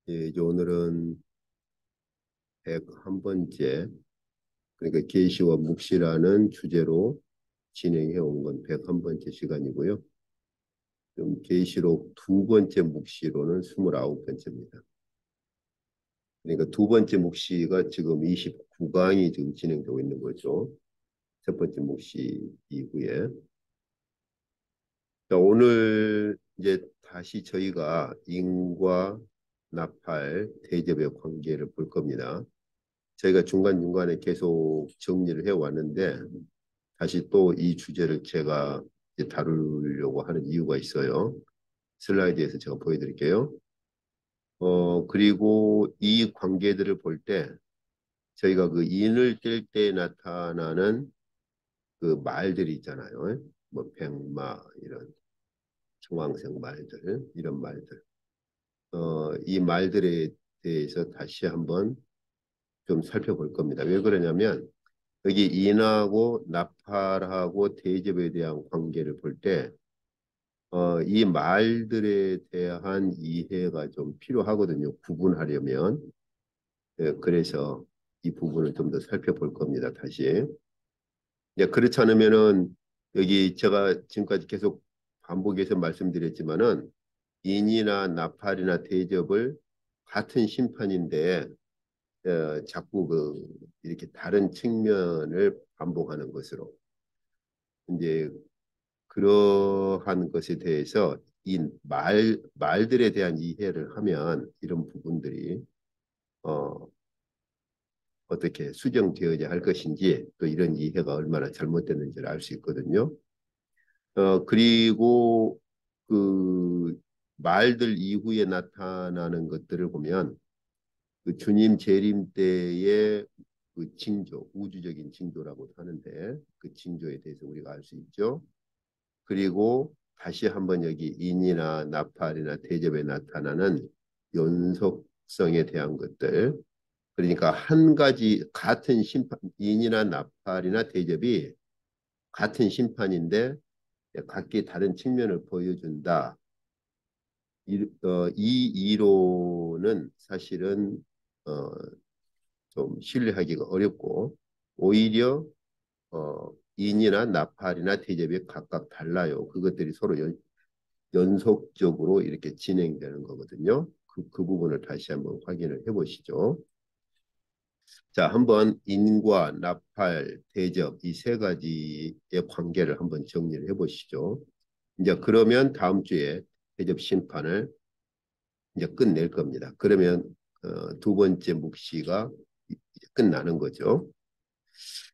예, 이제 오늘은 101번째, 그러니까 계시와 묵시라는 주제로 진행해 온 건 101번째 시간이고요. 지금 계시록 두 번째 묵시로는 29번째입니다. 그러니까 두 번째 묵시가 지금 29강이 지금 진행되고 있는 거죠. 첫 번째 묵시 이후에. 자, 오늘 이제 다시 저희가 인과 나팔, 대접의 관계를 볼 겁니다. 저희가 중간중간에 계속 정리를 해왔는데 다시 또 이 주제를 제가 이제 다루려고 하는 이유가 있어요. 슬라이드에서 제가 보여드릴게요. 그리고 이 관계들을 볼 때 저희가 그 인을 뗄 때 나타나는 그 말들이 있잖아요. 뭐 백마 이런 청황색 말들 이런 말들. 이 말들에 대해서 다시 한번 좀 살펴볼 겁니다. 왜 그러냐면 여기 인하고 나팔하고 대접에 대한 관계를 볼 때, 이 말들에 대한 이해가 좀 필요하거든요. 구분하려면. 예, 그래서 이 부분을 좀 더 살펴볼 겁니다. 다시. 예, 그렇지 않으면은 여기 제가 지금까지 계속 반복해서 말씀드렸지만은 인이나 나팔이나 대접을 같은 심판인데 자꾸 이렇게 다른 측면을 반복하는 것으로 이제 그러한 것에 대해서 이 말들에 대한 이해를 하면 이런 부분들이 어, 어떻게 수정되어야 할 것인지 또 이런 이해가 얼마나 잘못됐는지를 알 수 있거든요. 그리고 그 말들 이후에 나타나는 것들을 보면 그 주님 재림 때의 그 징조, 우주적인 징조라고 하는데 그 징조에 대해서 우리가 알 수 있죠. 그리고 다시 한번 여기 인이나 나팔이나 대접에 나타나는 연속성에 대한 것들. 그러니까 한 가지 같은 심판, 인이나 나팔이나 대접이 같은 심판인데 각기 다른 측면을 보여준다. 이 이론은 사실은 어, 좀 신뢰하기가 어렵고 오히려 인이나 나팔이나 대접이 각각 달라요. 그것들이 서로 연속적으로 이렇게 진행되는 거거든요. 그 부분을 다시 한번 확인을 해보시죠. 자, 한번 인과 나팔, 대접 이 세 가지의 관계를 한번 정리를 해보시죠. 이제 그러면 다음 주에 대접 심판을 이제 끝낼 겁니다. 그러면 두 번째 묵시가 이제 끝나는 거죠.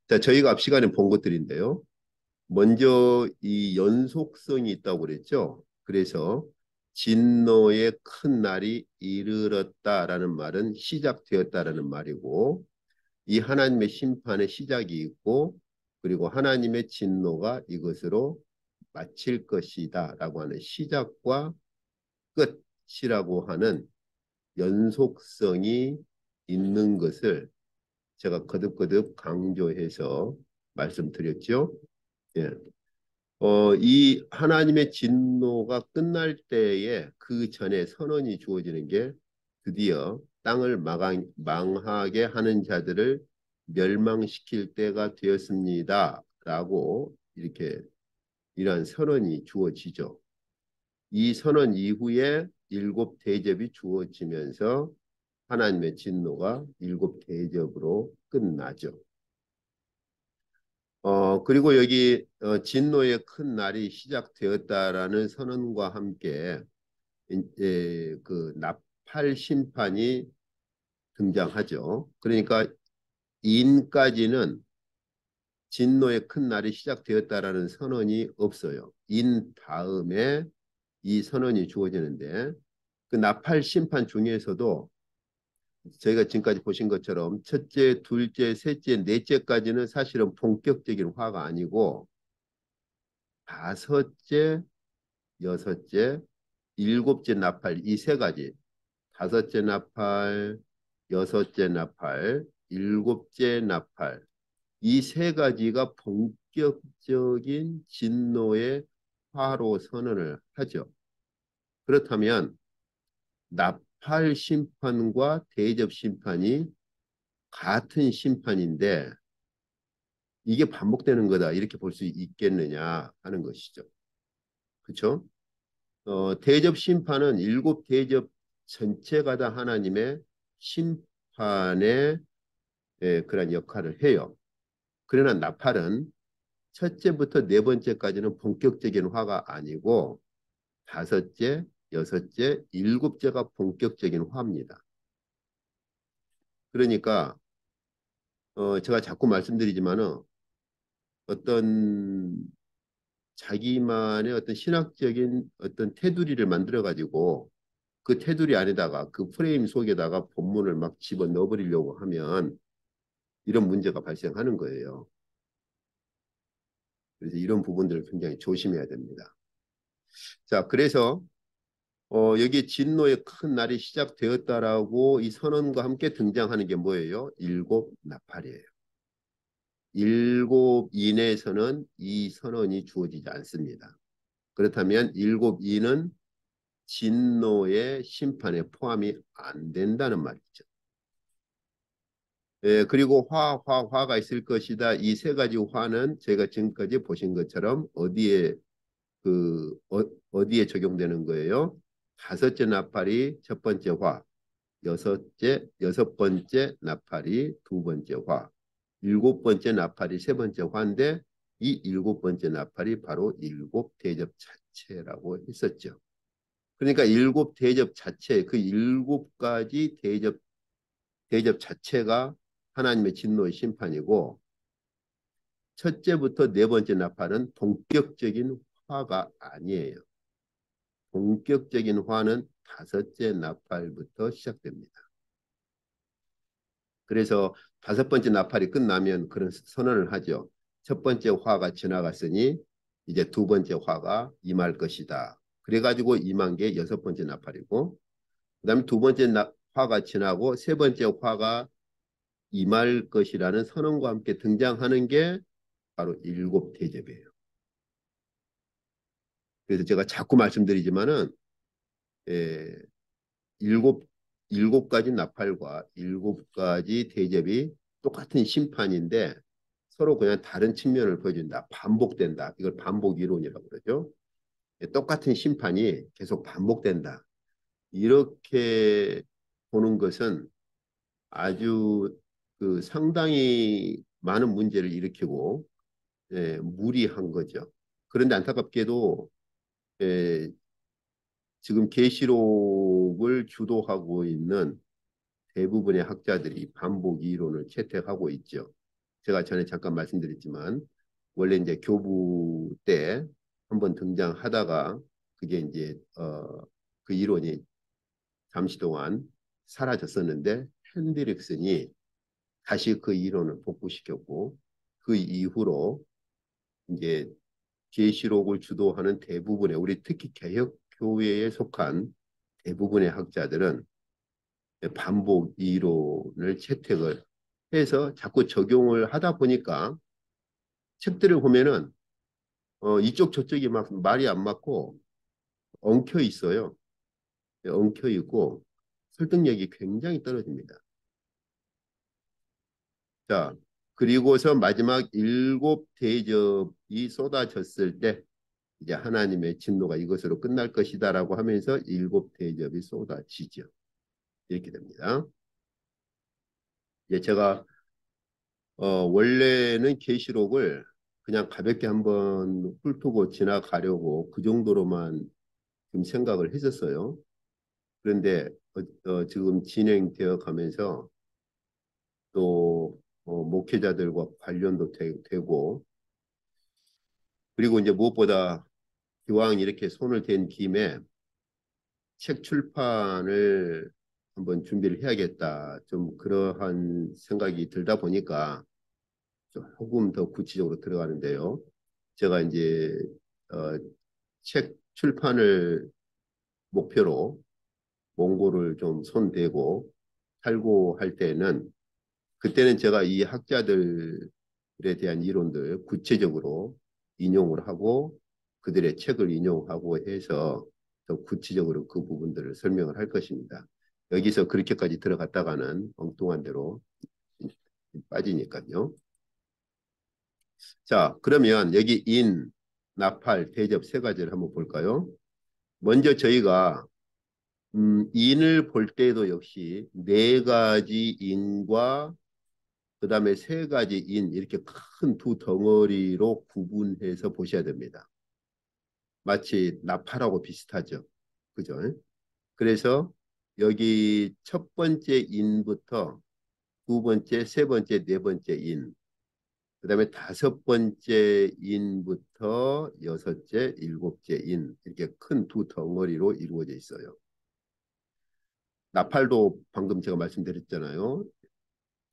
자, 저희가 앞 시간에 본 것들인데요. 먼저 이 연속성이 있다고 그랬죠. 그래서 진노의 큰 날이 이르렀다라는 말은 시작되었다라는 말이고 이 하나님의 심판의 시작이 있고 그리고 하나님의 진노가 이것으로 마칠 것이다라고 하는 시작과 끝이라고 하는 연속성이 있는 것을 제가 거듭거듭 강조해서 말씀드렸죠. 예. 이 하나님의 진노가 끝날 때에 그 전에 선언이 주어지는 게 드디어 땅을 망하게 하는 자들을 멸망시킬 때가 되었습니다. 라고 이렇게 이러한 선언이 주어지죠. 이 선언 이후에 일곱 대접이 주어지면서 하나님의 진노가 일곱 대접으로 끝나죠. 그리고 여기 진노의 큰 날이 시작되었다라는 선언과 함께 그 나팔 심판이 등장하죠. 그러니까 인까지는 진노의 큰 날이 시작되었다라는 선언이 없어요. 인 다음에 이 선언이 주어지는데 그 나팔 심판 중에서도 저희가 지금까지 보신 것처럼 첫째, 둘째, 셋째, 넷째까지는 사실은 본격적인 화가 아니고 다섯째, 여섯째, 일곱째 나팔 이 세 가지 다섯째 나팔, 여섯째 나팔, 일곱째 나팔 이 세 가지가 본격적인 진노의 화로 선언을 하죠. 그렇다면 나팔 심판과 대접 심판이 같은 심판인데 이게 반복되는 거다 이렇게 볼 수 있겠느냐 하는 것이죠. 그렇죠? 대접 심판은 일곱 대접 전체가 다 하나님의 심판의 그런 역할을 해요. 그러나 나팔은 첫째부터 네 번째까지는 본격적인 화가 아니고 다섯째, 여섯째, 일곱째가 본격적인 화입니다. 그러니까 제가 자꾸 말씀드리지만은 어떤 자기만의 어떤 신학적인 어떤 테두리를 만들어 가지고 그 테두리 안에다가 그 프레임 속에다가 본문을 막 집어 넣어버리려고 하면 이런 문제가 발생하는 거예요. 그래서 이런 부분들을 굉장히 조심해야 됩니다. 자, 그래서 여기 진노의 큰 날이 시작되었다라고 이 선언과 함께 등장하는 게 뭐예요? 일곱 나팔이에요. 일곱 인에서는 이 선언이 주어지지 않습니다. 그렇다면 일곱 인은 진노의 심판에 포함이 안 된다는 말이죠. 그리고 화가 있을 것이다. 이 세 가지 화는 제가 지금까지 보신 것처럼 어디에 적용되는 거예요? 다섯째 나팔이 첫 번째 화, 여섯 번째 나팔이 두 번째 화, 일곱 번째 나팔이 세 번째 화인데 이 일곱 번째 나팔이 바로 일곱 대접 자체라고 했었죠. 그러니까 일곱 대접 자체, 그 일곱 가지 대접 자체가 하나님의 진노의 심판이고 첫째부터 네 번째 나팔은 본격적인 화가 아니에요. 본격적인 화는 다섯째 나팔부터 시작됩니다. 그래서 다섯 번째 나팔이 끝나면 그런 선언을 하죠. 첫 번째 화가 지나갔으니 이제 두 번째 화가 임할 것이다. 그래가지고 임한 게 여섯 번째 나팔이고 그다음에 두 번째 화가 지나고 세 번째 화가 임할 것이라는 선언과 함께 등장하는 게 바로 일곱 대접이에요. 그래서 제가 자꾸 말씀드리지만은 예, 일곱 일곱 가지 나팔과 일곱 가지 대접이 똑같은 심판인데 서로 그냥 다른 측면을 보여준다. 반복된다. 이걸 반복 이론이라고 그러죠. 똑같은 심판이 계속 반복된다. 이렇게 보는 것은 아주 그 상당히 많은 문제를 일으키고 무리한 거죠. 그런데 안타깝게도 예, 지금 계시록을 주도하고 있는 대부분의 학자들이 반복 이론을 채택하고 있죠. 제가 전에 잠깐 말씀드렸지만 원래 이제 교부 때 한번 등장하다가 그게 이제 그 이론이 잠시 동안 사라졌었는데 핸드릭슨이 다시 그 이론을 복구시켰고 그 이후로 이제 계시록을 주도하는 대부분의 우리 특히 개혁 교회에 속한 대부분의 학자들은 반복 이론을 채택을 해서 자꾸 적용을 하다 보니까 책들을 보면은 이쪽 저쪽이 막 말이 안 맞고 엉켜 있어요. 엉켜 있고 설득력이 굉장히 떨어집니다. 자, 그리고서 마지막 일곱 대접이 쏟아졌을 때 이제 하나님의 진노가 이것으로 끝날 것이다라고 하면서 일곱 대접이 쏟아지죠. 이렇게 됩니다. 제가 원래는 계시록을 그냥 가볍게 한번 훑고 지나가려고 그 정도로만 좀 생각을 했었어요. 그런데 지금 진행되어 가면서 또 목회자들과 관련도 되고 그리고 이제 무엇보다 기왕 이렇게 손을 댄 김에 책 출판을 한번 준비를 해야겠다. 좀 그러한 생각이 들다 보니까 조금 더 구체적으로 들어가는데요. 제가 이제 어, 책 출판을 목표로 원고를 좀 손대고 살고 할 때는 그때는 제가 이 학자들에 대한 이론들 구체적으로 인용을 하고 그들의 책을 인용하고 해서 더 구체적으로 그 부분들을 설명을 할 것입니다. 여기서 그렇게까지 들어갔다가는 엉뚱한 대로 빠지니까요. 자, 그러면 여기 인, 나팔, 대접 세 가지를 한번 볼까요? 먼저 저희가 인을 볼 때도 역시 네 가지 인과 그다음에 세 가지 인 이렇게 큰 두 덩어리로 구분해서 보셔야 됩니다. 마치 나팔하고 비슷하죠. 그죠? 그래서 여기 첫 번째 인부터 두 번째, 세 번째, 네 번째 인, 그다음에 다섯 번째 인부터 여섯째, 일곱째 인 이렇게 큰 두 덩어리로 이루어져 있어요. 나팔도 방금 제가 말씀드렸잖아요.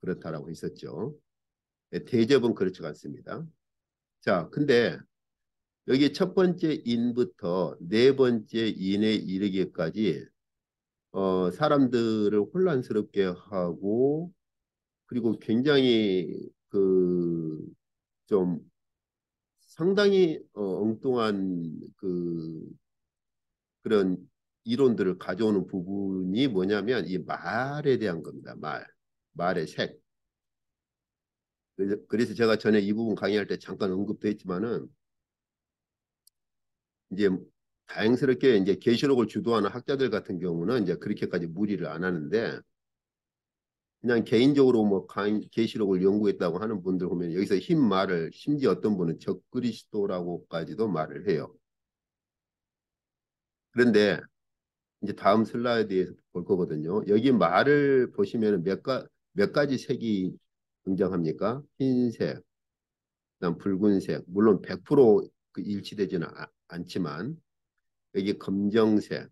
그렇다라고 했었죠. 네, 대접은 그렇지 않습니다. 자, 근데 여기 첫 번째 인부터 네 번째 인에 이르기까지 사람들을 혼란스럽게 하고 그리고 굉장히 그 좀 상당히 엉뚱한 그런 이론들을 가져오는 부분이 뭐냐면 이 말에 대한 겁니다. 말의 색. 그래서 제가 전에 이 부분 강의할 때 잠깐 언급도 했지만은 이제 다행스럽게 이제 계시록을 주도하는 학자들 같은 경우는 이제 그렇게까지 무리를 안 하는데 그냥 개인적으로 뭐 계시록을 연구했다고 하는 분들 보면 여기서 흰 말을 심지어 어떤 분은 적그리스도라고까지도 말을 해요. 그런데 이제 다음 슬라이드에서 볼 거거든요. 여기 말을 보시면 몇 가지 색이 등장합니까? 흰색, 그다음 붉은색, 물론 100%그 일치되지는 않지만 여기 검정색,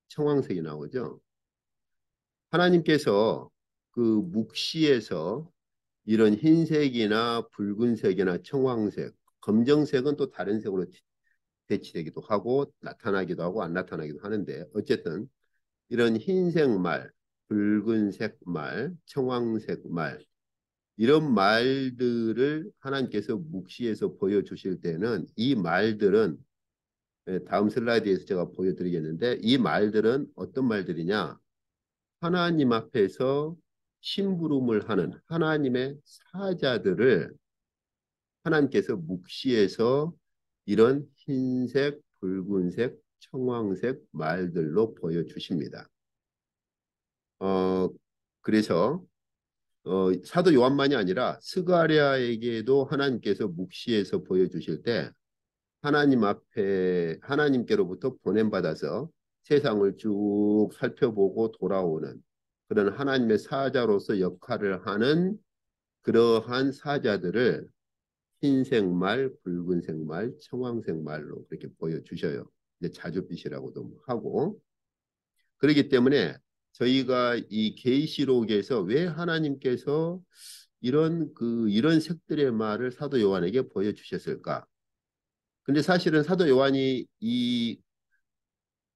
청황색이 나오죠. 하나님께서 그 묵시에서 이런 흰색이나 붉은색이나 청황색, 검정색은 또 다른 색으로 대치되기도 하고 나타나기도 하고 안 나타나기도 하는데 어쨌든 이런 흰색 말, 붉은색 말, 청황색 말 이런 말들을 하나님께서 묵시에서 보여주실 때는 이 말들은 다음 슬라이드에서 제가 보여드리겠는데 이 말들은 어떤 말들이냐? 하나님 앞에서 심부름을 하는 하나님의 사자들을 하나님께서 묵시에서 이런 흰색, 붉은색, 청황색 말들로 보여주십니다. 어, 그래서 사도 요한만이 아니라 스가랴에게도 하나님께서 묵시에서 보여주실 때 하나님 앞에 하나님께로부터 보냄받아서 세상을 쭉 살펴보고 돌아오는 그런 하나님의 사자로서 역할을 하는 그러한 사자들을 흰색 말, 붉은색 말, 청황색 말로 그렇게 보여주셔요. 이제 자주빛이라고도 하고 그렇기 때문에 저희가 이 계시록에서 왜 하나님께서 이런 색들의 말을 사도 요한에게 보여주셨을까? 근데 사실은 사도 요한이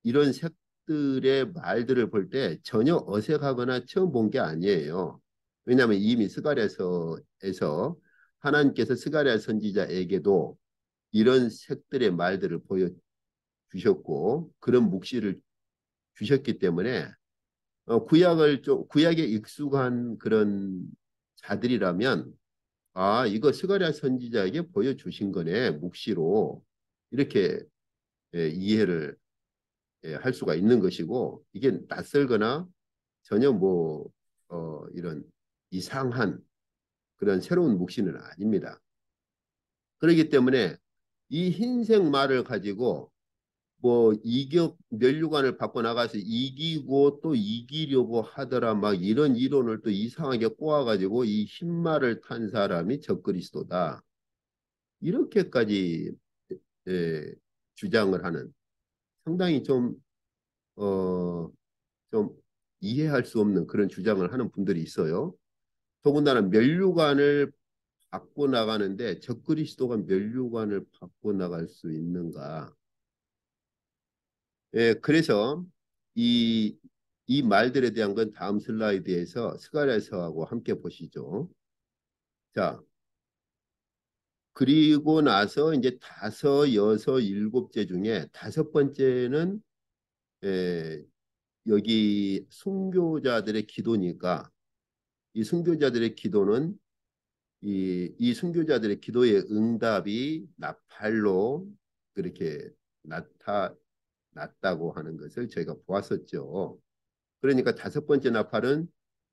이런 색들의 말들을 볼 때 전혀 어색하거나 처음 본 게 아니에요. 왜냐하면 이미 스가랴서에서 하나님께서 스가랴 선지자에게도 이런 색들의 말들을 보여주셨고 그런 묵시를 주셨기 때문에 구약에 익숙한 그런 자들이라면 아 이거 스가랴 선지자에게 보여주신 거네 묵시로 이렇게 이해를 할 수가 있는 것이고 이게 낯설거나 전혀 이런 이상한 그런 새로운 묵시는 아닙니다. 그렇기 때문에 이 흰색 말을 가지고 면류관을 받고 나가서 이기고 또 이기려고 하더라 막 이런 이론을 또 이상하게 꼬아가지고 이 흰말을 탄 사람이 적그리스도다. 이렇게까지 예, 주장을 하는 상당히 어, 좀 이해할 수 없는 그런 주장을 하는 분들이 있어요. 더군다나 면류관을 받고 나가는데 적그리스도가 면류관을 받고 나갈 수 있는가? 예, 그래서 이, 이 말들에 대한 건 다음 슬라이드에서 스가랴서하고 함께 보시죠. 자, 그리고 나서 이제 다섯, 여섯, 일곱째 중에 다섯 번째는 예, 여기 순교자들의 기도니까 이 순교자들의 기도는 이 순교자들의 기도의 응답이 나팔로 그렇게 나타났다고 하는 것을 저희가 보았었죠. 그러니까 다섯 번째 나팔은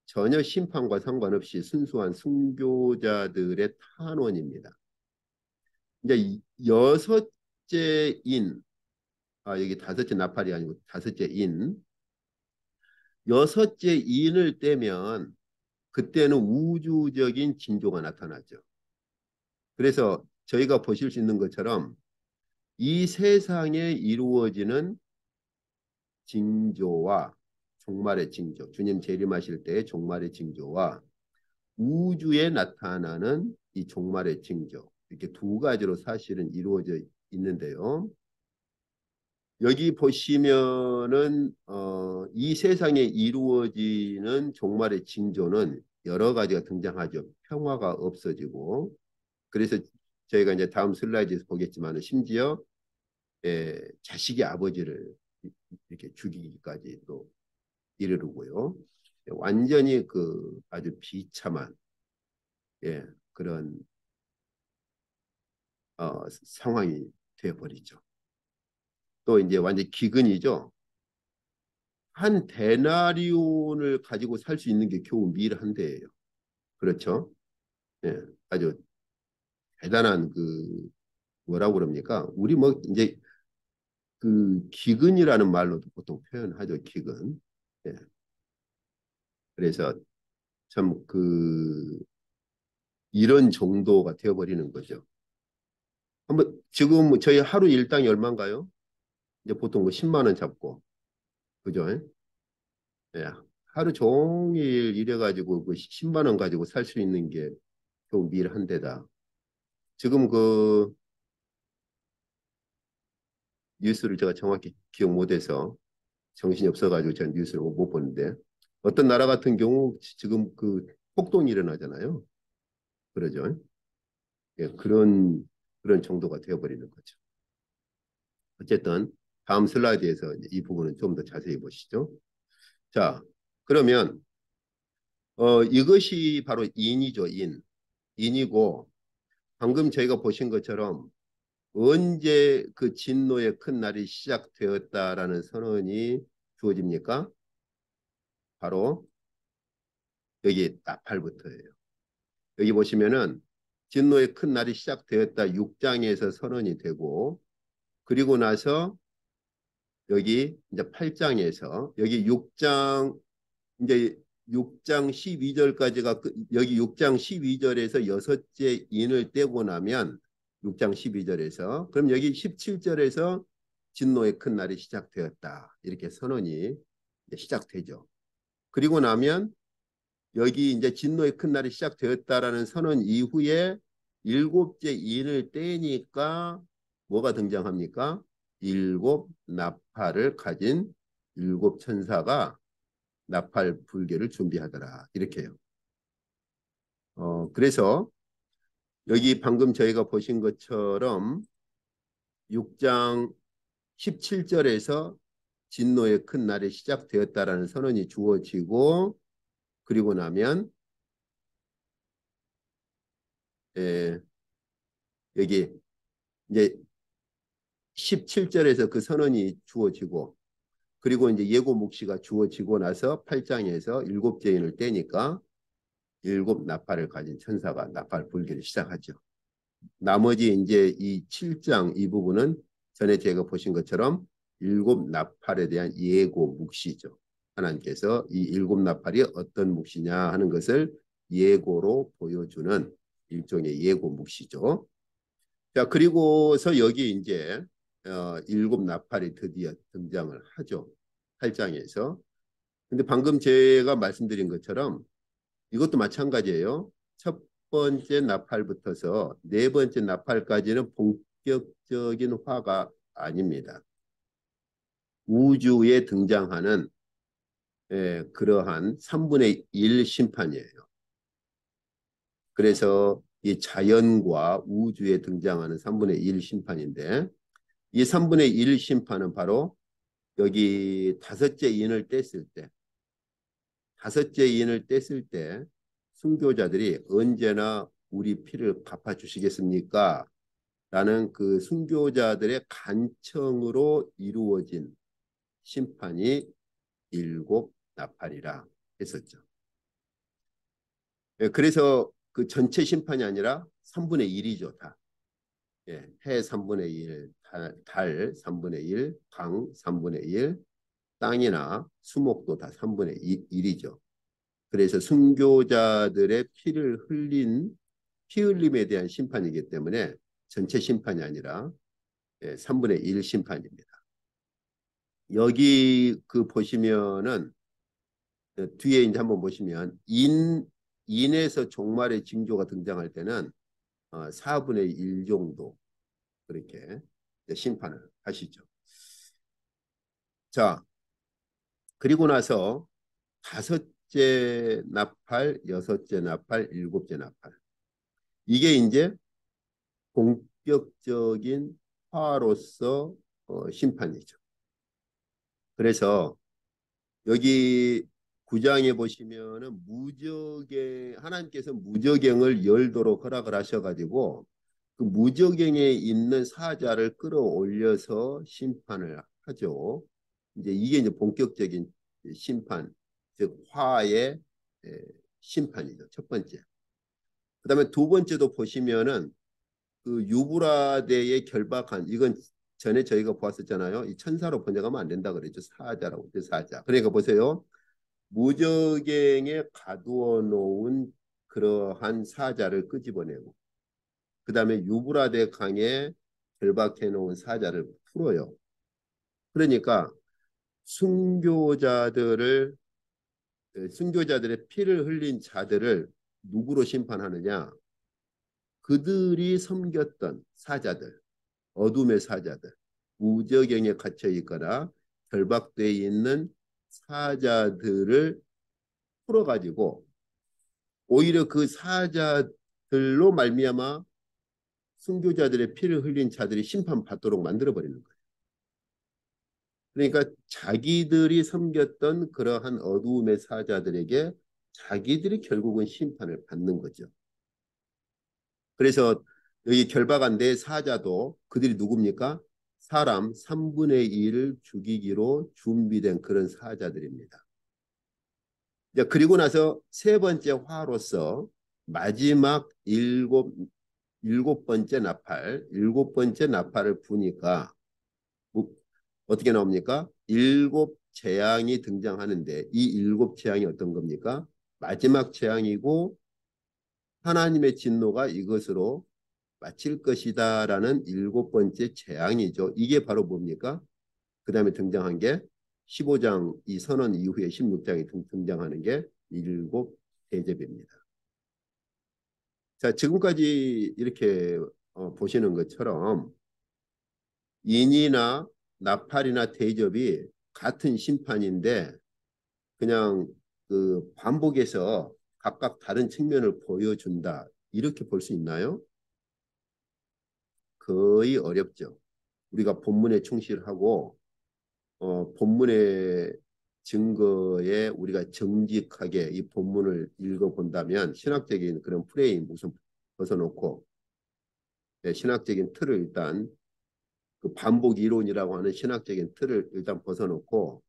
전혀 심판과 상관없이 순수한 순교자들의 탄원입니다. 이제 여섯째 인, 여기 다섯째 나팔이 아니고 다섯째 인, 여섯째 인을 떼면 그때는 우주적인 징조가 나타나죠. 그래서 저희가 보실 수 있는 것처럼 이 세상에 이루어지는 징조와 종말의 징조, 주님 재림하실 때의 종말의 징조와 우주에 나타나는 이 종말의 징조, 이렇게 두 가지로 사실은 이루어져 있는데요. 여기 보시면은 이 세상에 이루어지는 종말의 징조는 여러 가지가 등장하죠. 평화가 없어지고 그래서 저희가 이제 다음 슬라이드에서 보겠지만 심지어 자식이 아버지를 이렇게 죽이기까지 또 이르르고요. 완전히 그 아주 비참한 그런 상황이 되어버리죠. 또 이제 완전 기근이죠. 한 데나리온을 가지고 살 수 있는 게 겨우 밀 한 대예요. 그렇죠? 예, 아주 대단한 그 뭐라고 그럽니까? 우리 뭐 이제 그 기근이라는 말로도 보통 표현하죠. 기근. 예, 그래서 참 그 이런 정도가 되어버리는 거죠. 한번 지금 뭐 저희 하루 일당이 얼마인가요? 이제 보통 뭐 10만 원 잡고 그죠? 예, 하루 종일 일해가지고 그 10만 원 가지고 살 수 있는 게 겨우 밀 한 대다. 지금 그 뉴스를 제가 정확히 기억 못해서 정신이 없어가지고 제가 뉴스를 못 보는데 어떤 나라 같은 경우 지금 그 폭동이 일어나잖아요. 그러죠? 예, 그런 정도가 되어버리는 거죠. 어쨌든 다음 슬라이드에서 이 부분은 좀 더 자세히 보시죠. 자, 그러면 이것이 바로 인이죠, 인. 인이고 방금 저희가 보신 것처럼 언제 그 진노의 큰 날이 시작되었다라는 선언이 주어집니까? 바로 여기 나팔부터예요. 여기 보시면은 진노의 큰 날이 시작되었다 6장에서 선언이 되고 그리고 나서 여기 이제 8장에서 여기 6장 이제 6장 12절까지가 여기 6장 12절에서 여섯째 인을 떼고 나면 6장 12절에서 그럼 여기 17절에서 진노의 큰 날이 시작되었다. 이렇게 선언이 시작되죠. 그리고 나면 여기 이제 진노의 큰 날이 시작되었다라는 선언 이후에 일곱째 인을 떼니까 뭐가 등장합니까? 일곱 나팔을 가진 일곱 천사가 나팔 불개를 준비하더라. 이렇게요. 그래서 여기 방금 저희가 보신 것처럼 6장 17절에서 진노의 큰 날이 시작되었다라는 선언이 주어지고 그리고 나면 에, 여기 이제 17절에서 그 선언이 주어지고 그리고 이제 예고 묵시가 주어지고 나서 8장에서 일곱 죄인을 떼니까 일곱 나팔을 가진 천사가 나팔 불기를 시작하죠. 나머지 이제 이 7장 이 부분은 전에 제가 보신 것처럼 일곱 나팔에 대한 예고 묵시죠. 하나님께서 이 일곱 나팔이 어떤 묵시냐 하는 것을 예고로 보여주는 일종의 예고 묵시죠. 자, 그리고서 여기 이제 일곱 나팔이 드디어 등장을 하죠. 8장에서. 근데 방금 제가 말씀드린 것처럼 이것도 마찬가지예요. 첫 번째 나팔부터서 네 번째 나팔까지는 본격적인 화가 아닙니다. 우주에 등장하는 그러한 3분의 1 심판이에요. 그래서 이 자연과 우주에 등장하는 3분의 1 심판인데 이 3분의 1 심판은 바로 여기 다섯째 인을 뗐을 때, 다섯째 인을 뗐을 때 순교자들이 언제나 우리 피를 갚아주시겠습니까? 라는 그 순교자들의 간청으로 이루어진 심판이 일곱 나팔이라 했었죠. 예, 그래서 그 전체 심판이 아니라 3분의 1이죠, 다. 예, 해 3분의 1, 달 3분의 1, 강 3분의 1, 땅이나 수목도 다 3분의 1이죠. 그래서 순교자들의 피를 흘린 피 흘림에 대한 심판이기 때문에 전체 심판이 아니라 3분의 1 심판입니다. 여기 그 보시면은 뒤에 이제 한번 보시면 인에서 종말의 징조가 등장할 때는 4분의 1 정도 그렇게 심판을 하시죠. 자, 그리고 나서 다섯째 나팔, 여섯째 나팔, 일곱째 나팔. 이게 이제 본격적인 화로서 심판이죠. 그래서 여기 9장에 보시면은 하나님께서 무저갱을 열도록 허락을 하셔가지고 그 무저갱에 있는 사자를 끌어올려서 심판을 하죠. 이게 이제 본격적인 심판, 즉 화의 심판이죠. 첫 번째. 그다음에 두 번째도 보시면은 그 유브라데에 결박한 이건 전에 저희가 보았었잖아요. 이 천사로 번역하면 안 된다 그랬죠. 사자라고 사자. 그러니까 보세요. 무저갱에 가두어 놓은 그러한 사자를 끄집어내고 그다음에 유브라데 강에 결박해 놓은 사자를 풀어요. 그러니까 순교자들을 순교자들의 피를 흘린 자들을 누구로 심판하느냐? 그들이 섬겼던 사자들, 어둠의 사자들, 무저갱에 갇혀 있거나 결박되어 있는 사자들을 풀어가지고 오히려 그 사자들로 말미암아 순교자들의 피를 흘린 자들이 심판받도록 만들어버리는 거예요. 그러니까 자기들이 섬겼던 그러한 어두움의 사자들에게 자기들이 결국은 심판을 받는 거죠. 그래서 여기 결박한 네 사자도 그들이 누굽니까? 사람 3분의 1을 죽이기로 준비된 그런 사자들입니다. 그리고 나서 세 번째 화로서 마지막 일곱 번째 나팔, 일곱 번째 나팔을 부니까 뭐, 어떻게 나옵니까? 일곱 재앙이 등장하는데 이 일곱 재앙이 어떤 겁니까? 마지막 재앙이고 하나님의 진노가 이것으로 마칠 것이다라는 일곱 번째 재앙이죠. 이게 바로 뭡니까? 그 다음에 등장한 게 15장 이 선언 이후에 16장에 등장하는 게 일곱 대접입니다. 자, 지금까지 이렇게 보시는 것처럼 인이나 나팔이나 대접이 같은 심판인데 그냥 그 반복해서 각각 다른 측면을 보여준다. 이렇게 볼 수 있나요? 거의 어렵죠. 우리가 본문에 충실하고 본문의 증거에 우리가 정직하게 이 본문을 읽어본다면 신학적인 그런 프레임 우선 벗어놓고 신학적인 틀을 일단 그 반복 이론이라고 하는 신학적인 틀을 일단 벗어놓고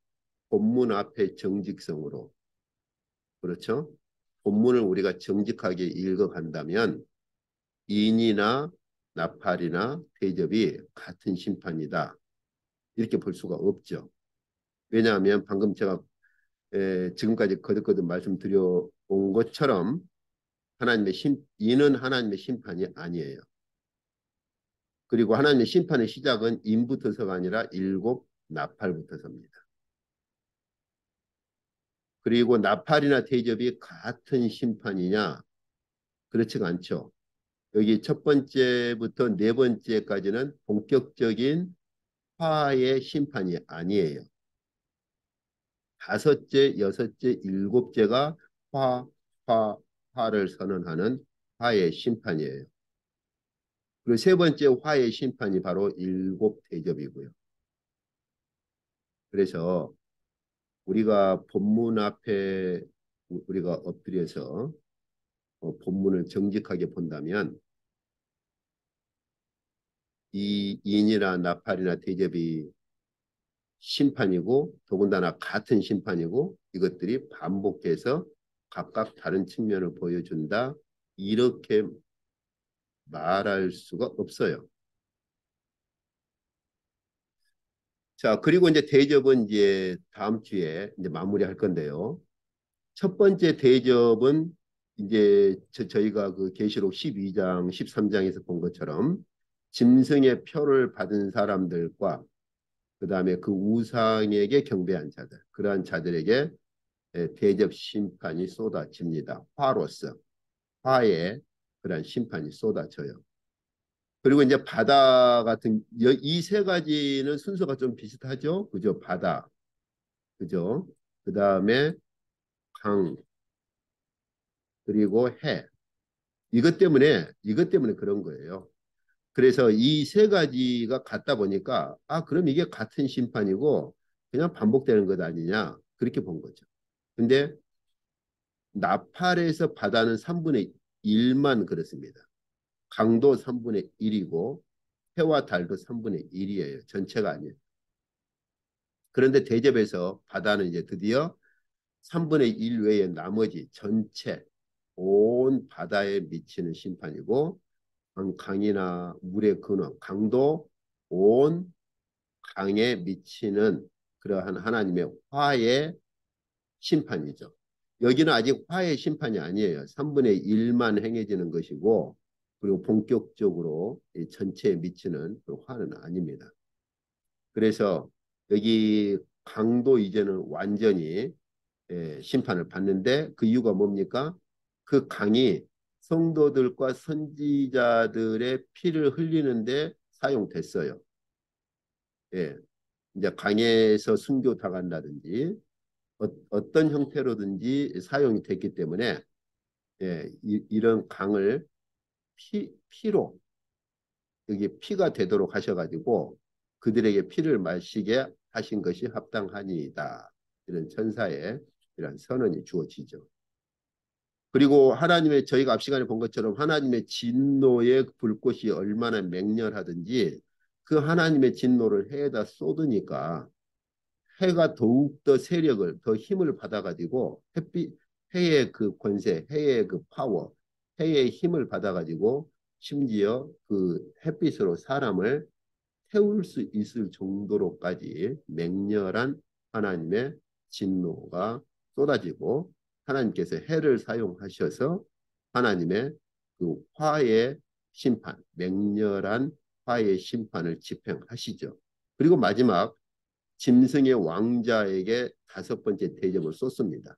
본문 앞에 정직성으로 그렇죠? 본문을 우리가 정직하게 읽어간다면 인이나 나팔이나 대접이 같은 심판이다. 이렇게 볼 수가 없죠. 왜냐하면 방금 제가 지금까지 거듭거듭 말씀드려 온 것처럼 이는 하나님의 심판이 아니에요. 그리고 하나님의 심판의 시작은 인부터서가 아니라 일곱 나팔부터서입니다. 그리고 나팔이나 대접이 같은 심판이냐? 그렇지가 않죠. 여기 첫 번째부터 네 번째까지는 본격적인 화의 심판이 아니에요. 다섯째, 여섯째, 일곱째가 화를 선언하는 화의 심판이에요. 그리고 세 번째 화의 심판이 바로 일곱 대접이고요. 그래서 우리가 본문 앞에 우리가 엎드려서 본문을 정직하게 본다면 이 인이나 나팔이나 대접이 심판이고 더군다나 같은 심판이고 이것들이 반복해서 각각 다른 측면을 보여준다. 이렇게 말할 수가 없어요. 자, 그리고 이제 대접은 이제 다음 주에 이제 마무리할 건데요. 첫 번째 대접은 이제 저희가 그 계시록 12장, 13장에서 본 것처럼 짐승의 표를 받은 사람들과 그다음에 그 우상에게 경배한 자들, 그러한 자들에게 대접 심판이 쏟아집니다. 화로서 화의 그러한 심판이 쏟아져요. 그리고 이제 바다 같은 이 세 가지는 순서가 좀 비슷하죠. 그죠? 바다, 그죠? 그다음에 강, 그리고 해. 이것 때문에 그런 거예요. 그래서 이 세 가지가 같다 보니까 그럼 이게 같은 심판이고 그냥 반복되는 것 아니냐 그렇게 본 거죠. 근데 나팔에서 바다는 3분의 1만 그렇습니다. 강도 3분의 1이고 해와 달도 3분의 1이에요. 전체가 아니에요. 그런데 대접에서 바다는 이제 드디어 3분의 1 외에 나머지 전체 온 바다에 미치는 심판이고 강이나 물의 근원, 강도 온 강에 미치는 그러한 하나님의 화의 심판이죠. 여기는 아직 화의 심판이 아니에요. 3분의 1만 행해지는 것이고 그리고 본격적으로 이 전체에 미치는 그 화는 아닙니다. 그래서 여기 강도 이제는 완전히 심판을 받는데 그 이유가 뭡니까? 그 강이 성도들과 선지자들의 피를 흘리는데 사용됐어요. 예. 이제 강에서 순교 당한다든지 어떤 형태로든지 사용이 됐기 때문에 이런 강을 피로 여기 피가 되도록 하셔가지고 그들에게 피를 마시게 하신 것이 합당하니이다. 이런 천사의 이런 선언이 주어지죠. 그리고 하나님의 저희가 앞 시간에 본 것처럼 하나님의 진노의 불꽃이 얼마나 맹렬하든지 그 하나님의 진노를 해에다 쏟으니까 해가 더욱더 세력을 더 힘을 받아가지고 햇빛 해의 그 권세, 해의 그 파워, 해의 힘을 받아가지고 심지어 그 햇빛으로 사람을 태울 수 있을 정도로까지 맹렬한 하나님의 진노가 쏟아지고 하나님께서 해를 사용하셔서 하나님의 그 화의 심판, 맹렬한 화의 심판을 집행하시죠. 그리고 마지막 짐승의 왕자에게 다섯 번째 대접을 쏟습니다.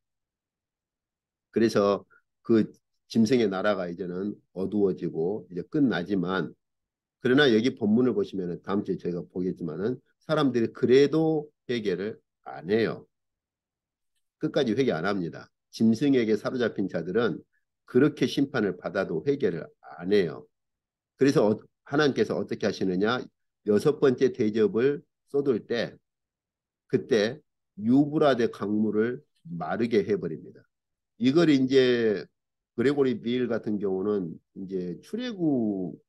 그래서 그 짐승의 나라가 이제는 어두워지고 이제 끝나지만 그러나 여기 본문을 보시면 다음 주에 저희가 보겠지만은 사람들이 그래도 회개를 안 해요. 끝까지 회개 안 합니다. 짐승에게 사로잡힌 자들은 그렇게 심판을 받아도 회개를 안 해요. 그래서 하나님께서 어떻게 하시느냐? 여섯 번째 대접을 쏟을 때 그때 유브라데 강물을 마르게 해버립니다. 이걸 이제 그레고리 빌 같은 경우는 이제 출애굽의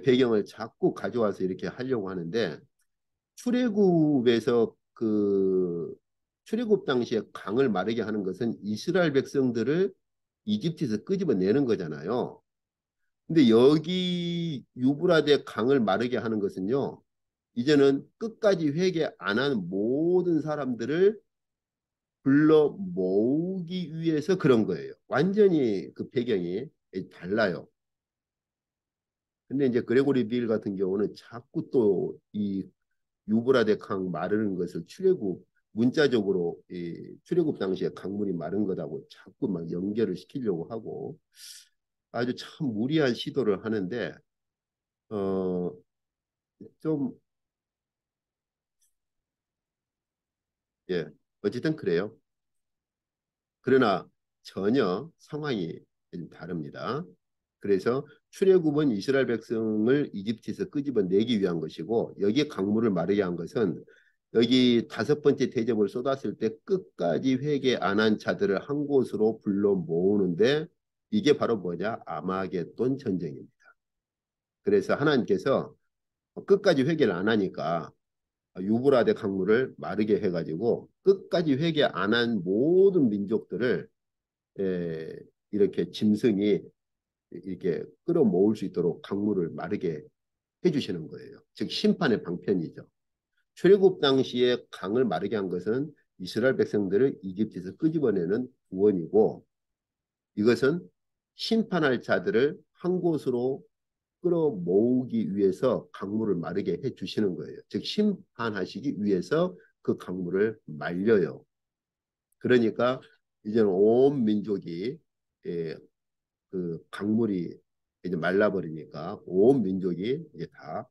배경을 자꾸 가져와서 이렇게 하려고 하는데 출애굽에서 그 출애굽 당시에 강을 마르게 하는 것은 이스라엘 백성들을 이집트에서 끄집어내는 거잖아요. 근데 여기 유브라데 강을 마르게 하는 것은요. 이제는 끝까지 회개 안 하는 모든 사람들을 불러 모으기 위해서 그런 거예요. 완전히 그 배경이 달라요. 근데 이제 그레고리 빌 같은 경우는 자꾸 또 이 유브라데 강 마르는 것을 출애굽 문자적으로 이 출애굽 당시에 강물이 마른 거다고 자꾸 막 연결을 시키려고 하고 아주 참 무리한 시도를 하는데 어 좀 예 어쨌든 그래요. 그러나 전혀 상황이 좀 다릅니다. 그래서 출애굽은 이스라엘 백성을 이집트에서 끄집어내기 위한 것이고 여기에 강물을 마르게 한 것은 여기 다섯 번째 대접을 쏟았을 때 끝까지 회개 안 한 자들을 한 곳으로 불러 모으는데 이게 바로 뭐냐? 아마겟돈 전쟁입니다. 그래서 하나님께서 끝까지 회개를 안 하니까 유브라데 강물을 마르게 해가지고 끝까지 회개 안 한 모든 민족들을 이렇게 짐승이 이렇게 끌어모을 수 있도록 강물을 마르게 해주시는 거예요. 즉 심판의 방편이죠. 출애굽 당시에 강을 마르게 한 것은 이스라엘 백성들을 이집트에서 끄집어내는 구원이고 이것은 심판할 자들을 한 곳으로 끌어모으기 위해서 강물을 마르게 해주시는 거예요. 즉 심판하시기 위해서 그 강물을 말려요. 그러니까 이제는 온 민족이 그 강물이 이제 말라버리니까 온 민족이 이제 다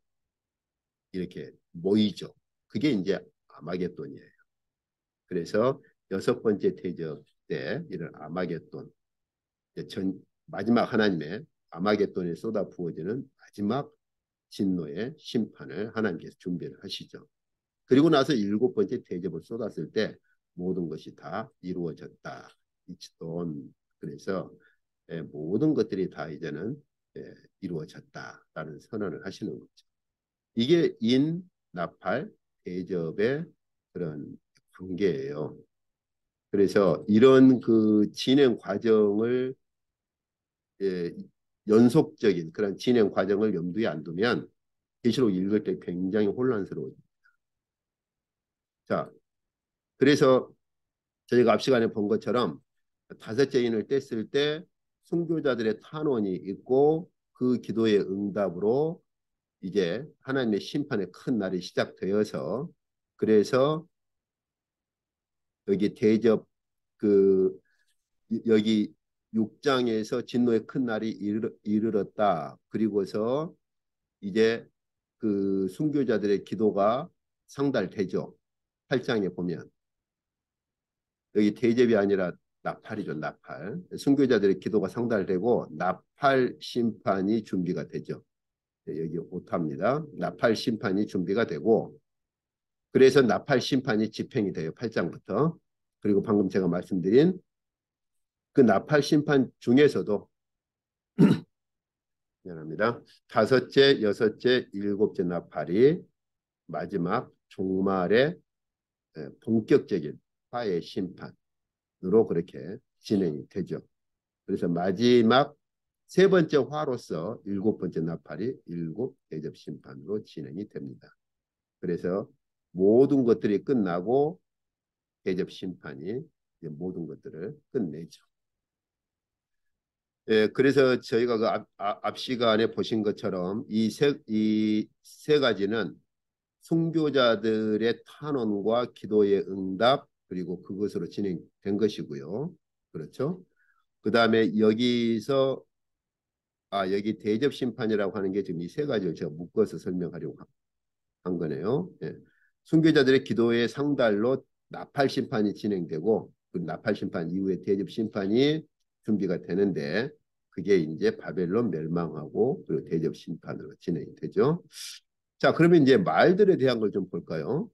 이렇게 모이죠. 그게 이제 아마겟돈이에요. 그래서 여섯 번째 대접 때 이런 아마겟돈, 마지막 하나님의 아마겟돈에 쏟아 부어지는 마지막 진노의 심판을 하나님께서 준비를 하시죠. 그리고 나서 일곱 번째 대접을 쏟았을 때 모든 것이 다 이루어졌다. 이치돈. 그래서 모든 것들이 다 이제는 이루어졌다라는 선언을 하시는 거죠. 이게 인, 나팔, 대접의 그런 관계예요. 그래서 이런 그 진행 과정을 예, 연속적인 그런 진행 과정을 염두에 안 두면 계시록 읽을 때 굉장히 혼란스러워요. 자, 그래서 저희가 앞 시간에 본 것처럼 다섯째 인을 뗐을 때 순교자들의 탄원이 있고 그 기도의 응답으로 이제 하나님의 심판의 큰 날이 시작되어서 그래서 여기 대접 그 여기 6장에서 진노의 큰 날이 이르렀다. 그리고서 이제 그 순교자들의 기도가 상달되죠. 8장에 보면 여기 대접이 아니라 나팔이죠. 나팔. 순교자들의 기도가 상달되고 나팔 심판이 준비가 되죠. 여기 오타입니다. 나팔 심판이 준비가 되고 그래서 나팔 심판이 집행이 돼요. 8장부터. 그리고 방금 제가 말씀드린 그 나팔 심판 중에서도 미안합니다. 다섯째, 여섯째, 일곱째 나팔이 마지막 종말의 본격적인 화해 심판으로 그렇게 진행이 되죠. 그래서 마지막 세 번째 화로서 일곱 번째 나팔이 일곱 대접 심판으로 진행이 됩니다. 그래서 모든 것들이 끝나고 대접 심판이 모든 것들을 끝내죠. 그래서 저희가 그 앞 시간에 보신 것처럼 이 세 가지는 순교자들의 탄원과 기도의 응답 그리고 그것으로 진행된 것이고요. 그렇죠? 그 다음에 여기서 여기 대접 심판이라고 하는 게 지금 이 세 가지를 제가 묶어서 설명하려고 한 거네요. 예. 순교자들의 기도의 상달로 나팔 심판이 진행되고 그 나팔 심판 이후에 대접 심판이 준비가 되는데 그게 이제 바벨론 멸망하고 그리고 대접 심판으로 진행이 되죠. 자, 그러면 이제 말들에 대한 걸 좀 볼까요?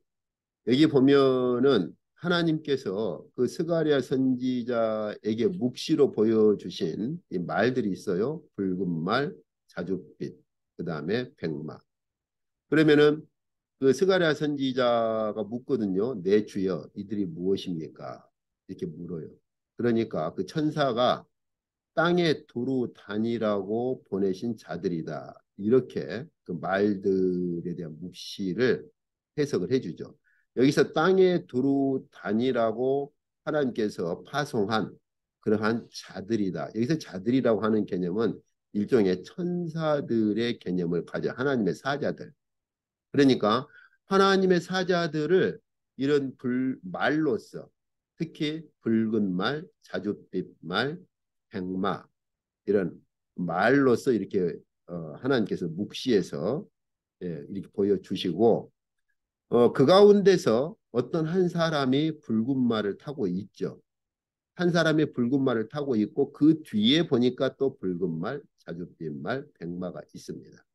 여기 보면은 하나님께서 그 스가랴 선지자에게 묵시로 보여주신 이 말들이 있어요. 붉은 말, 자줏빛, 그 다음에 백마. 그러면은 그 스가랴 선지자가 묻거든요. 내 주여, 이들이 무엇입니까? 이렇게 물어요. 그러니까 그 천사가 땅에 두루 다니라고 보내신 자들이다. 이렇게 그 말들에 대한 묵시를 해석을 해주죠. 여기서 땅에 두루 다니라고 하나님께서 파송한 그러한 자들이다. 여기서 자들이라고 하는 개념은 일종의 천사들의 개념을 가져 하나님의 사자들. 그러니까 하나님의 사자들을 이런 말로써 특히 붉은 말, 자줏빛 말, 백마 이런 말로써 이렇게 하나님께서 묵시해서 이렇게 보여주시고 그 가운데서 어떤 한 사람이 붉은 말을 타고 있죠. 한 사람이 붉은 말을 타고 있고 그 뒤에 보니까 또 붉은 말, 자줏빛 말, 백마가 있습니다.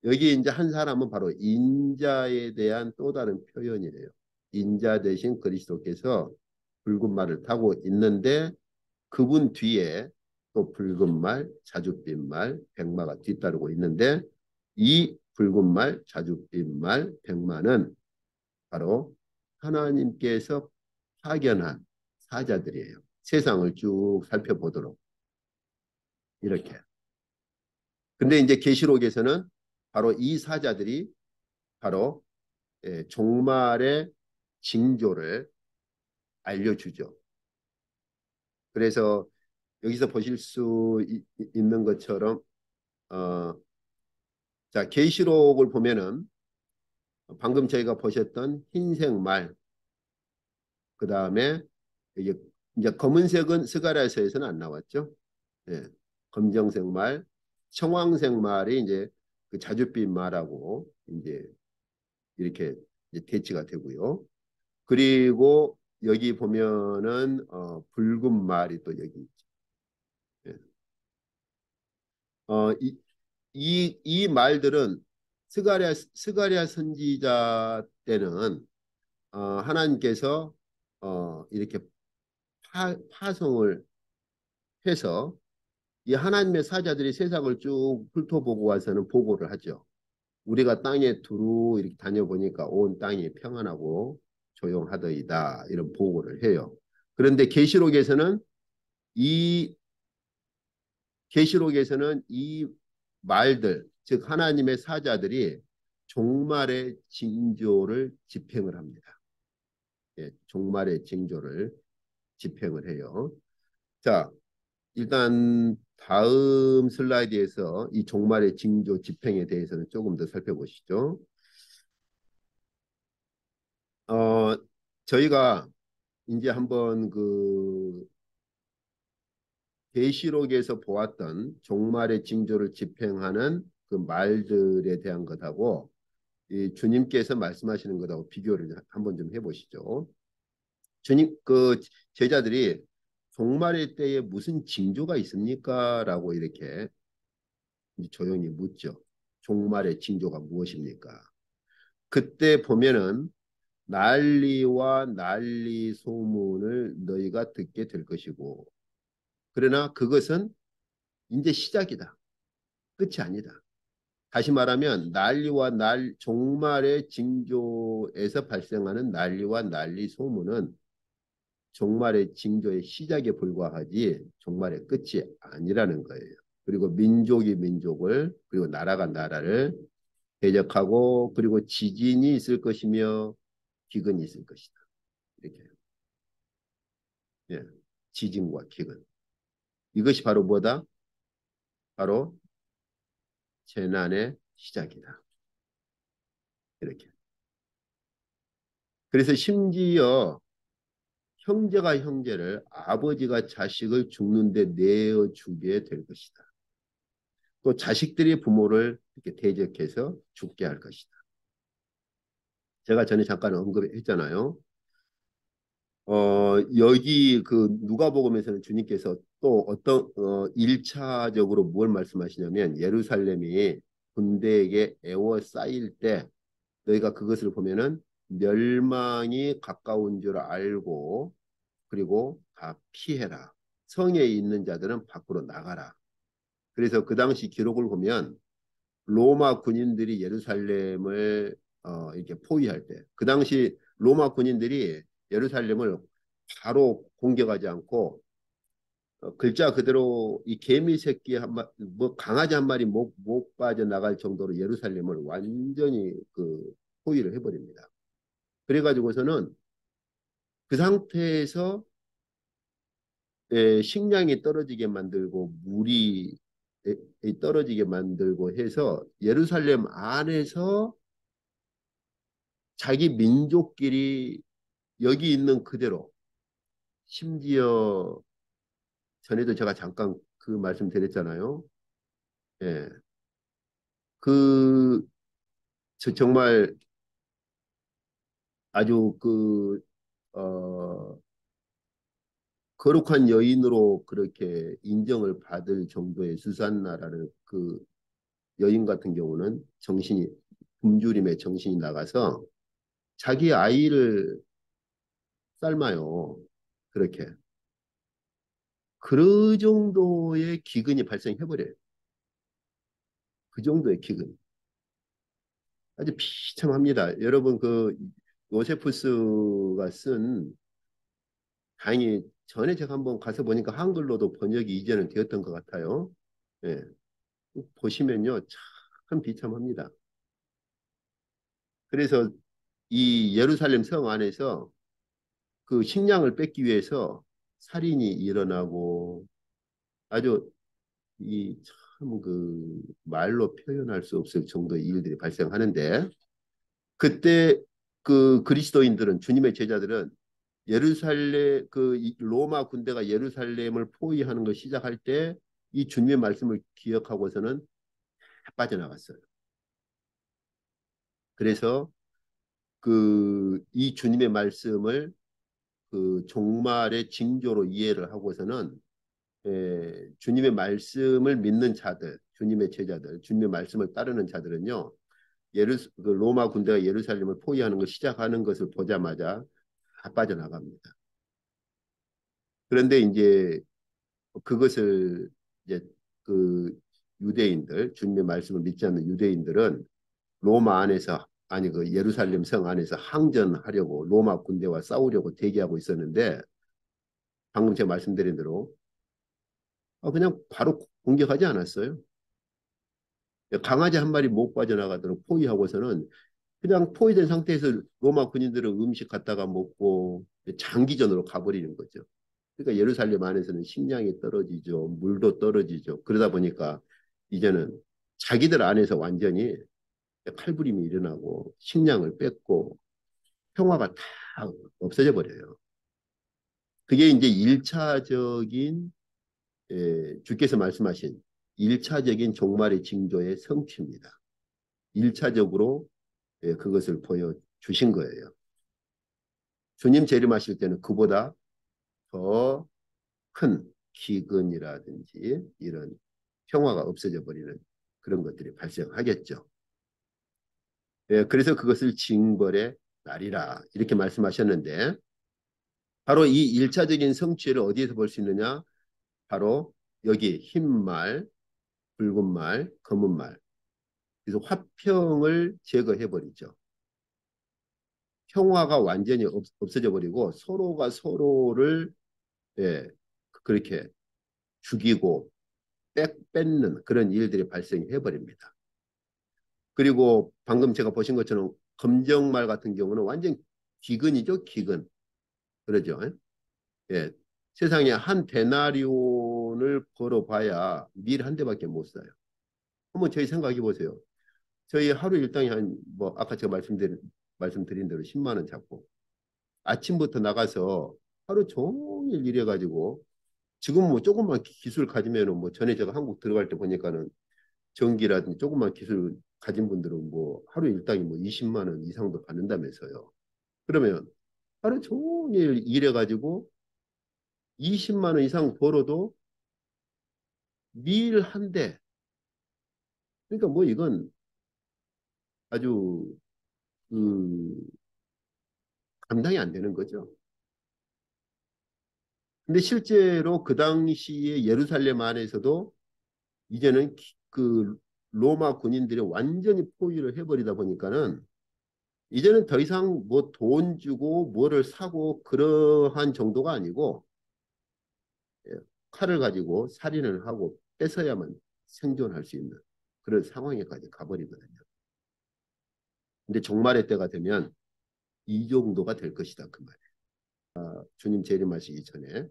여기 이제 한 사람은 바로 인자에 대한 또 다른 표현이에요. 인자 대신 그리스도께서 붉은 말을 타고 있는데 그분 뒤에 또 붉은 말, 자줏빛 말, 백마가 뒤따르고 있는데 이 붉은 말, 자줏빛 말, 백마는 바로 하나님께서 파견한 사자들이에요. 세상을 쭉 살펴보도록 이렇게. 근데 이제 계시록에서는 바로 이 사자들이 바로 종말의 징조를 알려주죠. 그래서 여기서 보실 수 있는 것처럼 어, 자 계시록을 보면은 방금 저희가 보셨던 흰색 말, 그 다음에 이게 이제 검은색은 스가랴서에서는 안 나왔죠. 예, 검정색 말, 청황색 말이 이제 그 자줏빛 말하고 이제 이렇게 이제 대치가 되고요. 그리고 여기 보면은 붉은 말이 또 여기 있죠. 예. 어, 이, 이 말들은 스가랴 선지자 때는 하나님께서 이렇게 파송을 해서 이 하나님의 사자들이 세상을 쭉 훑어보고 와서는 보고를 하죠. 우리가 땅에 두루 이렇게 다녀보니까 온 땅이 평안하고 조용하더이다 이런 보고를 해요. 그런데 이 계시록에서는 이 말들 즉 하나님의 사자들이 종말의 징조를 집행을 합니다. 예, 종말의 징조를 집행을 해요. 자, 일단 다음 슬라이드에서 이 종말의 징조 집행에 대해서는 조금 더 살펴보시죠. 어, 저희가 이제 한번 그 계시록에서 보았던 종말의 징조를 집행하는 그 말들에 대한 것하고 이 주님께서 말씀하시는 것하고 비교를 한번 좀 해보시죠. 주님 그 제자들이 종말의 때에 무슨 징조가 있습니까? 라고 이렇게 조용히 묻죠. 종말의 징조가 무엇입니까? 그때 보면은 난리와 난리 소문을 너희가 듣게 될 것이고 그러나 그것은 이제 시작이다. 끝이 아니다. 다시 말하면 종말의 징조에서 발생하는 난리와 난리 소문은 종말의 징조의 시작에 불과하지 종말의 끝이 아니라는 거예요. 그리고 민족이 민족을 그리고 나라가 나라를 대적하고 그리고 지진이 있을 것이며 기근이 있을 것이다. 이렇게 예, 지진과 기근 이것이 바로 뭐다? 바로 재난의 시작이다. 이렇게. 그래서 심지어 형제가 형제를 아버지가 자식을 죽는데 내어주게 될 것이다. 또 자식들이 부모를 이렇게 대적해서 죽게 할 것이다. 제가 전에 잠깐 언급했잖아요. 여기 그 누가복음에서는 주님께서 또 어떤 1차적으로 뭘 말씀하시냐면 예루살렘이 군대에게 에워싸일 때 너희가 그것을 보면은 멸망이 가까운 줄 알고 그리고 다 피해라. 성에 있는 자들은 밖으로 나가라. 그래서 그 당시 기록을 보면 로마 군인들이 예루살렘을 이렇게 포위할 때, 그 당시 로마 군인들이 예루살렘을 바로 공격하지 않고 글자 그대로 이 개미 새끼 뭐 강아지 한 마리 못 빠져나갈 정도로 예루살렘을 완전히 그 포위를 해버립니다. 그래가지고서는 그 상태에서 식량이 떨어지게 만들고 물이 떨어지게 만들고 해서 예루살렘 안에서 자기 민족끼리 여기 있는 그대로 심지어 전에도 제가 잠깐 그 말씀 드렸잖아요. 예. 그 정말 아주 거룩한 여인으로 그렇게 인정을 받을 정도의 수산나라는 그 여인 같은 경우는 정신이 굶주림에 정신이 나가서 자기 아이를 삶아요. 그렇게. 그 정도의 기근이 발생해버려요. 그 정도의 기근. 아주 비참합니다. 여러분, 그 요세푸스가 쓴, 다행히 전에 제가 한번 가서 보니까 한글로도 번역이 이제는 되었던 것 같아요. 예. 보시면요, 참 비참합니다. 그래서 이 예루살렘 성 안에서 그 식량을 뺏기 위해서 살인이 일어나고 아주 이 참 그 말로 표현할 수 없을 정도의 일들이 발생하는데 그때 그 그리스도인들은 주님의 제자들은 예루살렘 로마 군대가 예루살렘을 포위하는 걸 시작할 때 이 주님의 말씀을 기억하고서는 다 빠져나갔어요. 그래서 그 이 주님의 말씀을 그 종말의 징조로 이해를 하고서는 주님의 말씀을 믿는 자들, 주님의 제자들, 주님의 말씀을 따르는 자들은요, 그 로마 군대가 예루살렘을 포위하는 걸 시작하는 것을 보자마자 다 빠져나갑니다. 그런데 이제 그것을 이제 그 유대인들, 주님의 말씀을 믿지 않는 유대인들은 로마 안에서 아니 그 예루살렘 성 안에서 항전하려고 로마 군대와 싸우려고 대기하고 있었는데 방금 제가 말씀드린 대로 그냥 바로 공격하지 않았어요. 강아지 한 마리 못 빠져나가도록 포위하고서는 그냥 포위된 상태에서 로마 군인들은 음식 갖다가 먹고 장기전으로 가버리는 거죠. 그러니까 예루살렘 안에서는 식량이 떨어지죠. 물도 떨어지죠. 그러다 보니까 이제는 자기들 안에서 완전히 칼부림이 일어나고 식량을 뺏고 평화가 다 없어져 버려요. 그게 이제 일차적인 주께서 말씀하신 일차적인 종말의 징조의 성취입니다. 일차적으로 그것을 보여주신 거예요. 주님 재림하실 때는 그보다 더 큰 기근이라든지 이런 평화가 없어져 버리는 그런 것들이 발생하겠죠. 그래서 그것을 징벌의 날이라 이렇게 말씀하셨는데 바로 이 일차적인 성취를 어디에서 볼 수 있느냐? 바로 여기 흰 말, 붉은 말, 검은 말. 그래서 화평을 제거해 버리죠. 평화가 완전히 없어져 버리고 서로가 서로를 예, 그렇게 죽이고 뺏는 그런 일들이 발생해 버립니다. 그리고 방금 제가 보신 것처럼 검정말 같은 경우는 완전 기근이죠, 기근. 그러죠. 예. 세상에 한 데나리온을 벌어봐야 밀 한 대밖에 못 사요. 한번 저희 생각해 보세요. 저희 하루 일당이 한 뭐 아까 제가 말씀드린 대로 10만 원 잡고 아침부터 나가서 하루 종일 일해가지고 지금 뭐 조금만 기술 가지면은 뭐 전에 제가 한국 들어갈 때 보니까는 전기라든지 조금만 기술 가진 분들은 뭐 하루 일당이 뭐 20만 원 이상도 받는다면서요. 그러면 하루 종일 일해가지고 20만 원 이상 벌어도 밀 한 대. 그러니까 뭐 이건 아주 그 감당이 안 되는 거죠. 근데 실제로 그 당시에 예루살렘 안에서도 이제는 그 로마 군인들이 완전히 포위를 해버리다 보니까는 이제는 더 이상 뭐 돈 주고 뭐를 사고 그러한 정도가 아니고 예, 칼을 가지고 살인을 하고 뺏어야만 생존할 수 있는 그런 상황에까지 가버리거든요. 근데 종말의 때가 되면 이 정도가 될 것이다 그 말이에요. 주님 재림하시기 전에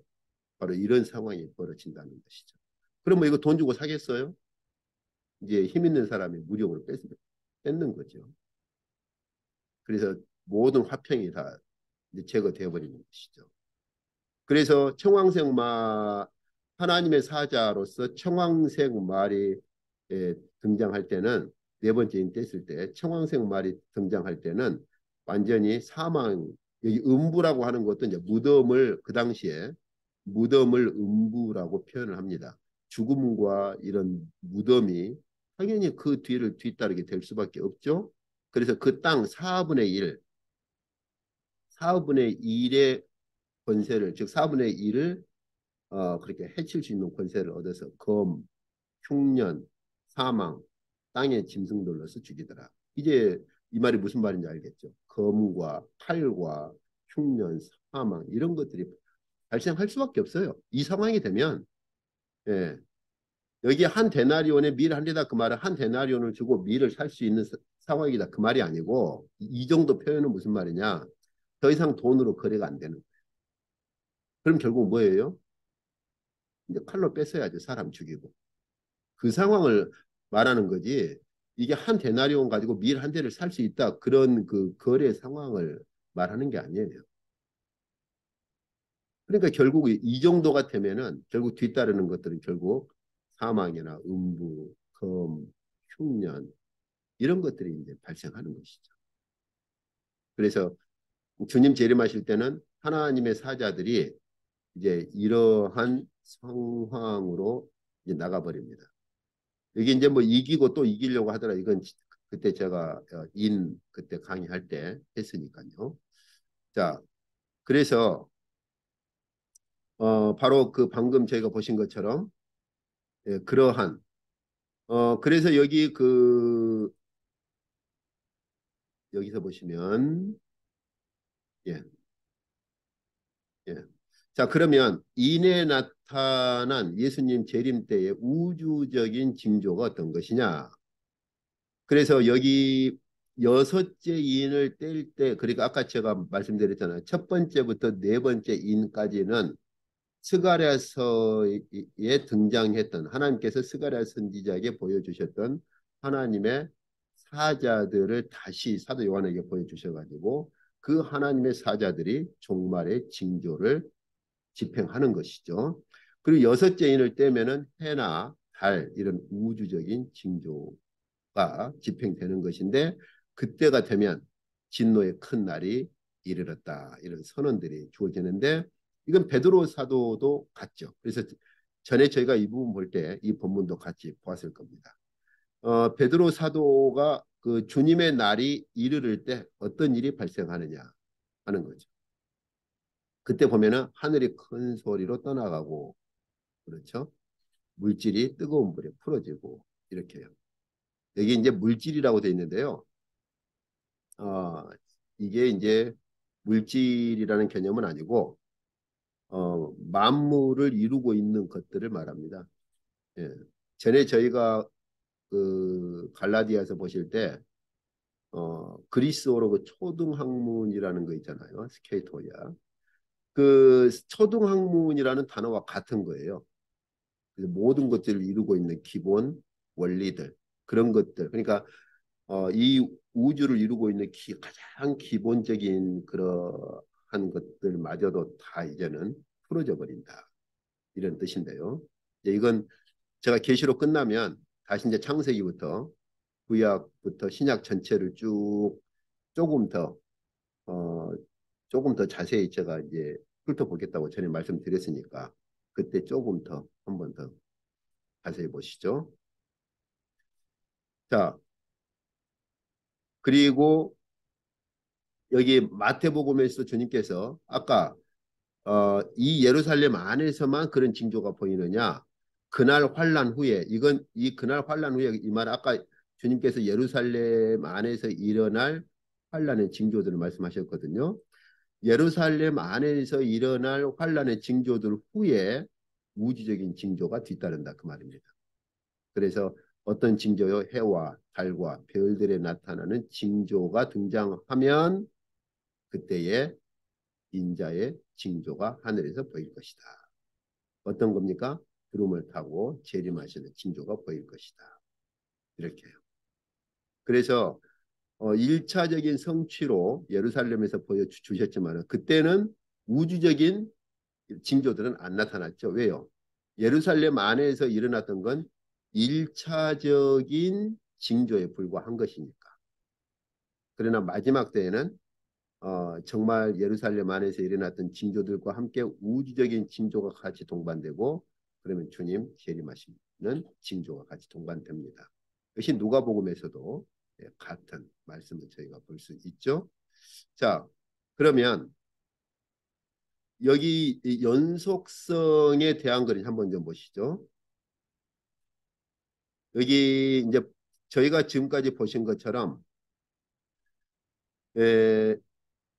바로 이런 상황이 벌어진다는 것이죠. 그럼 뭐 이거 돈 주고 사겠어요? 이제 힘 있는 사람이 무력으로 뺏는 거죠. 그래서 모든 화평이 다 제거되어 버리는 것이죠. 그래서 청황색 하나님의 사자로서 청황색 말이 등장할 때는 네 번째 인 뗐을 때 청황색 말이 등장할 때는 완전히 사망 여기 음부라고 하는 것도 이제 무덤을 그 당시에 무덤을 음부라고 표현을 합니다. 죽음과 이런 무덤이 당연히 그 뒤를 뒤따르게 될 수밖에 없죠. 그래서 그 땅 4분의 1 4분의 1의 권세를, 즉 4분의 1을 그렇게 해칠 수 있는 권세를 얻어서 검, 흉년, 사망, 땅의 짐승들로서 죽이더라. 이제 이 말이 무슨 말인지 알겠죠? 검과 칼과 흉년, 사망 이런 것들이 발생할 수밖에 없어요. 이 상황이 되면 예, 여기 한 데나리온에 밀 한 대다 그 말은 한 데나리온을 주고 밀을 살 수 있는 상황이다 그 말이 아니고 이 정도 표현은 무슨 말이냐? 더 이상 돈으로 거래가 안 되는. 그럼 결국 뭐예요? 이제 칼로 뺏어야죠. 사람 죽이고. 그 상황을 말하는 거지. 이게 한 데나리온 가지고 밀 한 대를 살 수 있다. 그런 그 거래 상황을 말하는 게 아니에요. 그러니까 결국 이 정도가 되면은 결국 뒤따르는 것들은 결국 사망이나 음부, 검, 흉년 이런 것들이 이제 발생하는 것이죠. 그래서 주님 재림하실 때는 하나님의 사자들이 이제 이러한 상황으로 이제 나가버립니다. 이게 이제 뭐 이기고 또 이기려고 하더라. 이건 그때 제가 그때 강의할 때 했으니까요. 자, 그래서 바로 그 방금 저희가 보신 것처럼 예, 그러한 그래서 여기 여기서 보시면 예, 예. 자, 그러면 이내 나타난 예수님 재림 때의 우주적인 징조가 어떤 것이냐? 그래서 여기 여섯째 인을 뗄 때, 그러니까 아까 제가 말씀드렸잖아요. 첫 번째부터 네 번째 인까지는 스가랴서에 등장했던 하나님께서 스가랴 선지자에게 보여주셨던 하나님의 사자들을 다시 사도 요한에게 보여주셔가지고 그 하나님의 사자들이 종말의 징조를 집행하는 것이죠. 그리고 여섯째 인을 떼면은 해나 달 이런 우주적인 징조가 집행되는 것인데 그때가 되면 진노의 큰 날이 이르렀다 이런 선언들이 주어지는데 이건 베드로 사도도 같죠. 그래서 전에 저희가 이 부분 볼 때 이 본문도 같이 보았을 겁니다. 베드로 사도가 그 주님의 날이 이르를 때 어떤 일이 발생하느냐 하는 거죠. 그때 보면은 하늘이 큰 소리로 떠나가고 그렇죠. 물질이 뜨거운 불에 풀어지고 이렇게요. 여기 이제 물질이라고 돼 있는데요. 어, 이게 이제 물질이라는 개념은 아니고 만물을 이루고 있는 것들을 말합니다. 예. 전에 저희가 그 갈라디아서 보실 때 그리스어로 그 초등학문이라는 거 있잖아요. 스케이토야. 그 초등학문이라는 단어와 같은 거예요. 모든 것들을 이루고 있는 기본 원리들 그런 것들. 그러니까 이 우주를 이루고 있는 가장 기본적인 그러한 것들마저도 다 이제는 풀어져 버린다. 이런 뜻인데요. 이건 제가 계시록 끝나면 다시 이제 창세기부터 구약부터 신약 전체를 쭉 조금 더 어, 조금 더 자세히 제가 이제 훑어보겠다고 전에 말씀드렸으니까 그때 조금 더 한 번 더 자세히 보시죠. 자, 그리고 여기 마태복음에서 주님께서 아까 이 예루살렘 안에서만 그런 징조가 보이느냐? 그날 환란 후에 이건 이 그날 환란 후에 이 말 아까 주님께서 예루살렘 안에서 일어날 환란의 징조들을 말씀하셨거든요. 예루살렘 안에서 일어날 환란의 징조들 후에 우주적인 징조가 뒤따른다 그 말입니다. 그래서 어떤 징조요? 해와 달과 별들에 나타나는 징조가 등장하면 그때에 인자의 징조가 하늘에서 보일 것이다. 어떤 겁니까? 구름을 타고 재림하시는 징조가 보일 것이다. 이렇게요. 그래서 1차적인 성취로 예루살렘에서 보여주셨지만 그때는 우주적인 징조들은 안 나타났죠. 왜요? 예루살렘 안에서 일어났던 건 1차적인 징조에 불과한 것이니까. 그러나 마지막 때에는 정말 예루살렘 안에서 일어났던 징조들과 함께 우주적인 징조가 같이 동반되고 그러면 주님 재림하시는 징조가 같이 동반됩니다. 이것이 누가복음에서도 같은 말씀을 저희가 볼 수 있죠. 자, 그러면 여기 이 연속성에 대한 걸 한번 좀 보시죠. 여기 이제 저희가 지금까지 보신 것처럼 에,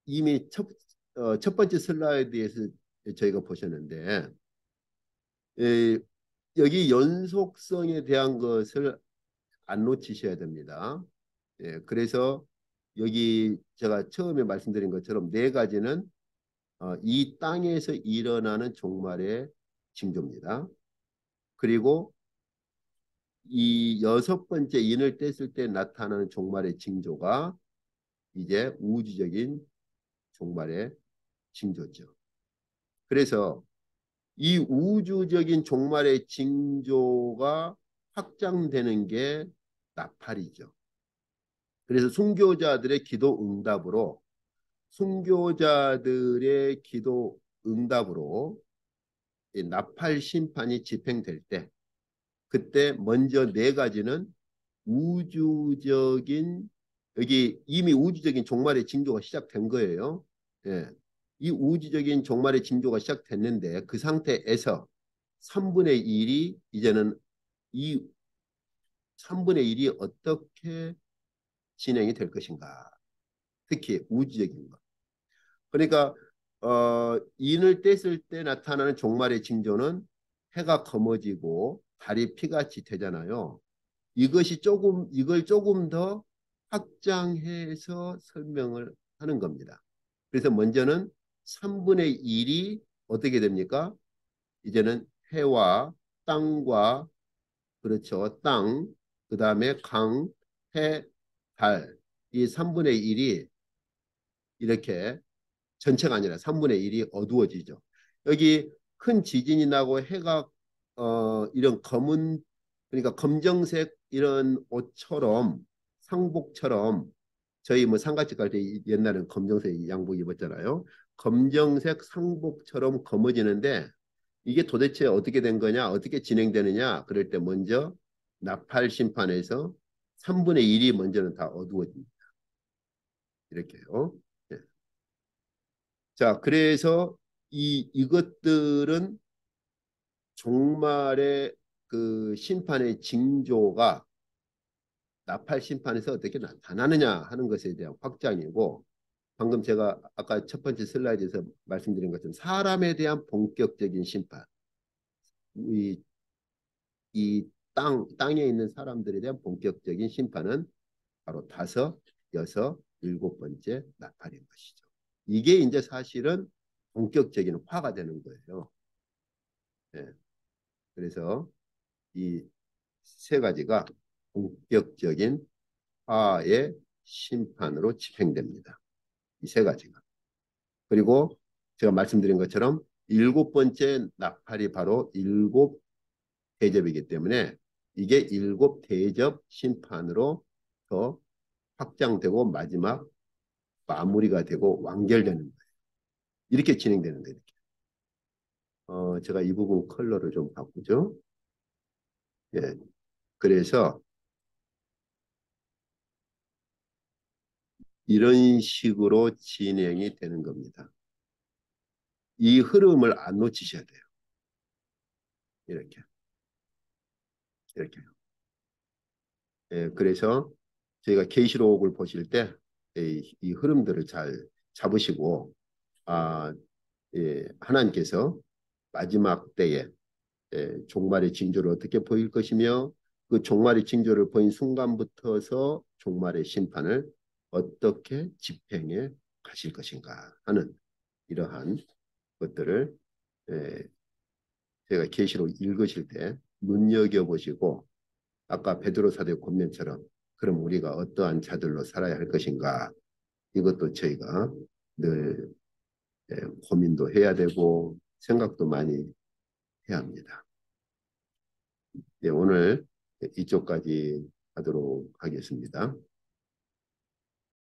이미 첫 번째 슬라이드에서 저희가 보셨는데 에, 여기 연속성에 대한 것을 안 놓치셔야 됩니다. 예, 그래서 여기 제가 처음에 말씀드린 것처럼 네 가지는 이 땅에서 일어나는 종말의 징조입니다. 그리고 이 여섯 번째 인을 뗐을 때 나타나는 종말의 징조가 이제 우주적인 종말의 징조죠. 그래서 이 우주적인 종말의 징조가 확장되는 게 나팔이죠. 그래서 순교자들의 기도 응답으로 순교자들의 기도 응답으로 이 나팔 심판이 집행될 때 그때 먼저 네 가지는 우주적인 여기 이미 우주적인 종말의 징조가 시작된 거예요. 예. 이 우주적인 종말의 징조가 시작됐는데 그 상태에서 3분의 1이 이제는 이 3분의 1이 어떻게 진행이 될 것인가. 특히 우주적인 것. 그러니까 인을 뗐을 때 나타나는 종말의 징조는 해가 검어지고 달이 피같이 되잖아요. 이걸 조금 더 확장해서 설명을 하는 겁니다. 그래서 먼저는 3분의 1이 어떻게 됩니까? 이제는 해와 땅과 그렇죠. 땅, 그 다음에 강, 해, 달. 이 3분의 1이 이렇게 전체가 아니라 3분의 1이 어두워지죠. 여기 큰 지진이 나고 해가 이런 검은 그러니까 검정색 이런 옷처럼 상복처럼 저희 뭐 상가집 갈 때 옛날에는 검정색 양복 입었잖아요. 검정색 상복처럼 검어지는데 이게 도대체 어떻게 된 거냐, 어떻게 진행되느냐 그럴 때 먼저 나팔 심판에서 3분의 1이 먼저는 다 어두워집니다. 이렇게요. 네. 자, 그래서 이것들은 종말의 그 심판의 징조가 나팔 심판에서 어떻게 나타나느냐 하는 것에 대한 확장이고 방금 제가 아까 첫 번째 슬라이드에서 말씀드린 것처럼 사람에 대한 본격적인 심판 이, 이 땅에 있는 사람들에 대한 본격적인 심판은 바로 다섯, 여섯, 일곱 번째 나팔인 것이죠. 이게 이제 사실은 본격적인 화가 되는 거예요. 네. 그래서 이 세 가지가 본격적인 화의 심판으로 집행됩니다. 이 세 가지가. 그리고 제가 말씀드린 것처럼 일곱 번째 나팔이 바로 일곱 대접이기 때문에 이게 일곱 대접 심판으로 더 확장되고 마지막 마무리가 되고 완결되는 거예요. 이렇게 진행되는 거예요. 제가 이 부분 컬러를 좀 바꾸죠. 예. 그래서 이런 식으로 진행이 되는 겁니다. 이 흐름을 안 놓치셔야 돼요. 이렇게. 이렇게요. 예, 그래서 저희가 계시록을 보실 때 이 흐름들을 잘 잡으시고 하나님께서 마지막 때에 종말의 징조를 어떻게 보일 것이며 그 종말의 징조를 보인 순간부터서 종말의 심판을 어떻게 집행해 가실 것인가 하는 이러한 것들을 제가 계시록 읽으실 때 눈여겨보시고 아까 베드로 사도 권면처럼 그럼 우리가 어떠한 자들로 살아야 할 것인가 이것도 저희가 늘 고민도 해야 되고 생각도 많이 해야 합니다. 네, 오늘 이쪽까지 하도록 하겠습니다.